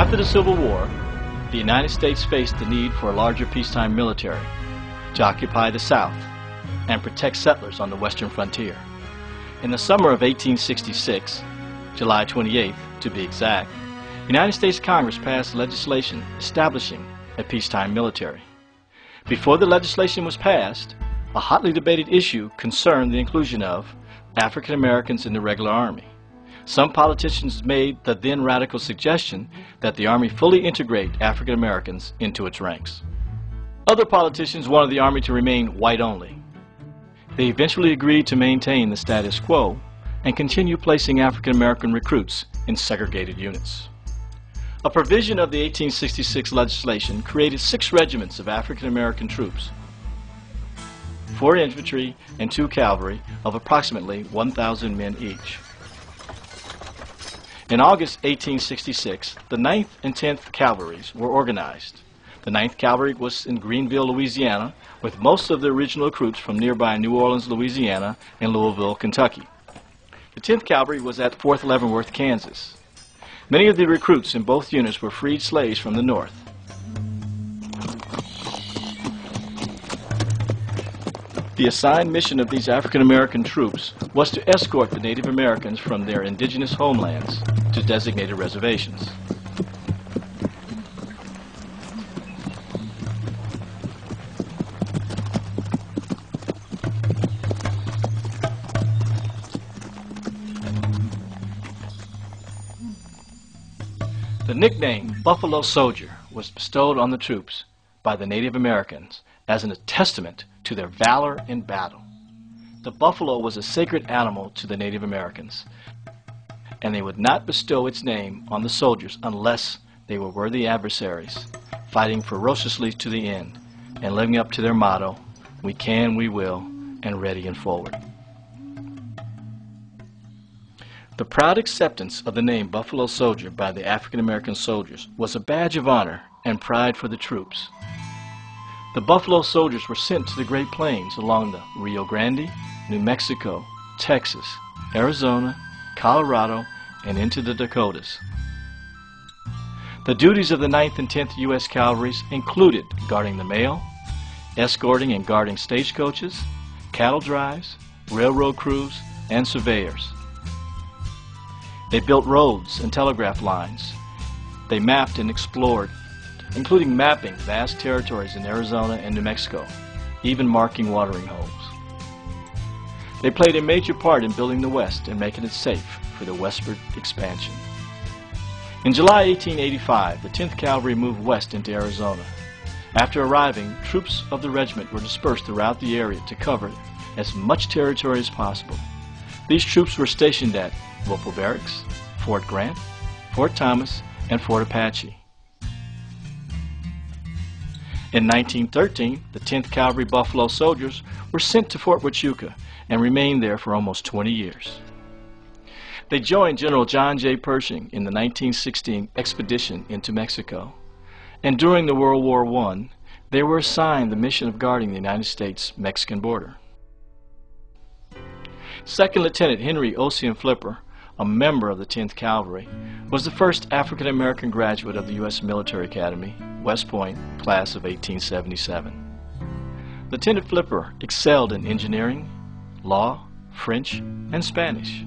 After the Civil War, the United States faced the need for a larger peacetime military to occupy the South and protect settlers on the western frontier. In the summer of 1866, July 28th to be exact, the United States Congress passed legislation establishing a peacetime military. Before the legislation was passed, a hotly debated issue concerned the inclusion of African Americans in the regular Army. Some politicians made the then radical suggestion that the Army fully integrate African Americans into its ranks. Other politicians wanted the Army to remain white only. They eventually agreed to maintain the status quo and continue placing African American recruits in segregated units. A provision of the 1866 legislation created 6 regiments of African American troops, 4 infantry and 2 cavalry of approximately 1,000 men each. In August 1866, the 9th and 10th Cavalries were organized. The 9th Cavalry was in Greenville, Louisiana, with most of the original recruits from nearby New Orleans, Louisiana, and Louisville, Kentucky. The 10th Cavalry was at Fort Leavenworth, Kansas. Many of the recruits in both units were freed slaves from the North. The assigned mission of these African American troops was to escort the Native Americans from their indigenous homelands to designated reservations. The nickname Buffalo Soldier was bestowed on the troops by the Native Americans as a testament to their valor in battle. The buffalo was a sacred animal to the Native Americans, and they would not bestow its name on the soldiers unless they were worthy adversaries, fighting ferociously to the end, and living up to their motto, "We can, we will, and ready and forward." The proud acceptance of the name Buffalo Soldier by the African American soldiers was a badge of honor and pride for the troops. The Buffalo Soldiers were sent to the Great Plains along the Rio Grande, New Mexico, Texas, Arizona, Colorado, and into the Dakotas. The duties of the 9th and 10th U.S. Cavalries included guarding the mail, escorting and guarding stagecoaches, cattle drives, railroad crews, and surveyors. They built roads and telegraph lines. They mapped and explored, including mapping vast territories in Arizona and New Mexico, even marking watering holes. They played a major part in building the West and making it safe for the westward expansion. In July 1885, the 10th Cavalry moved west into Arizona. After arriving, troops of the regiment were dispersed throughout the area to cover as much territory as possible. These troops were stationed at Whipple Barracks, Fort Grant, Fort Thomas, and Fort Apache. In 1913, the 10th Cavalry Buffalo Soldiers were sent to Fort Huachuca and remained there for almost 20 years. They joined General John J. Pershing in the 1916 expedition into Mexico, and during the World War I, they were assigned the mission of guarding the United States-Mexican border. Second Lieutenant Henry Ossian Flipper, a member of the 10th Cavalry, was the first African American graduate of the U.S. Military Academy, West Point, class of 1877. Lieutenant Flipper excelled in engineering, law, French, and Spanish.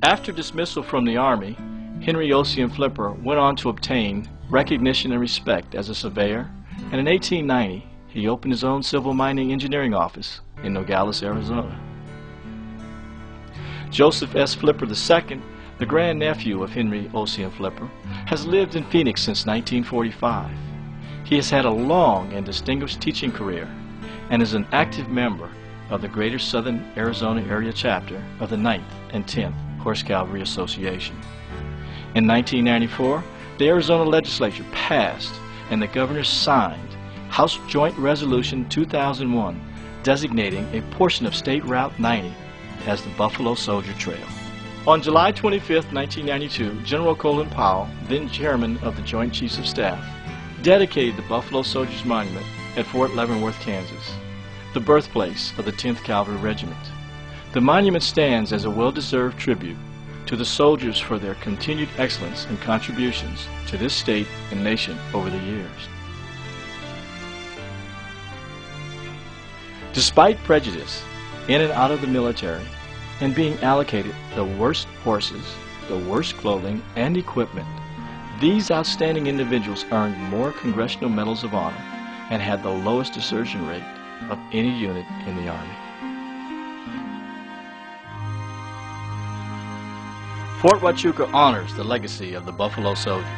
After dismissal from the Army, Henry Ossian Flipper went on to obtain recognition and respect as a surveyor, and in 1890 he opened his own civil mining engineering office in Nogales, Arizona. Joseph S. Flipper II, the grandnephew of Henry Ossian Flipper, has lived in Phoenix since 1945. He has had a long and distinguished teaching career and is an active member of the Greater Southern Arizona Area Chapter of the 9th and 10th Horse Cavalry Association. In 1994, the Arizona Legislature passed and the Governor signed House Joint Resolution 2001 designating a portion of State Route 90 as the Buffalo Soldier Trail. On July 25, 1992, General Colin Powell, then Chairman of the Joint Chiefs of Staff, dedicated the Buffalo Soldiers Monument at Fort Leavenworth, Kansas, the birthplace of the 10th Cavalry Regiment. The monument stands as a well-deserved tribute to the soldiers for their continued excellence and contributions to this state and nation over the years. Despite prejudice in and out of the military and being allocated the worst horses, the worst clothing and equipment, these outstanding individuals earned more Congressional Medals of Honor and had the lowest desertion rate of any unit in the Army. Fort Huachuca honors the legacy of the Buffalo Soldiers.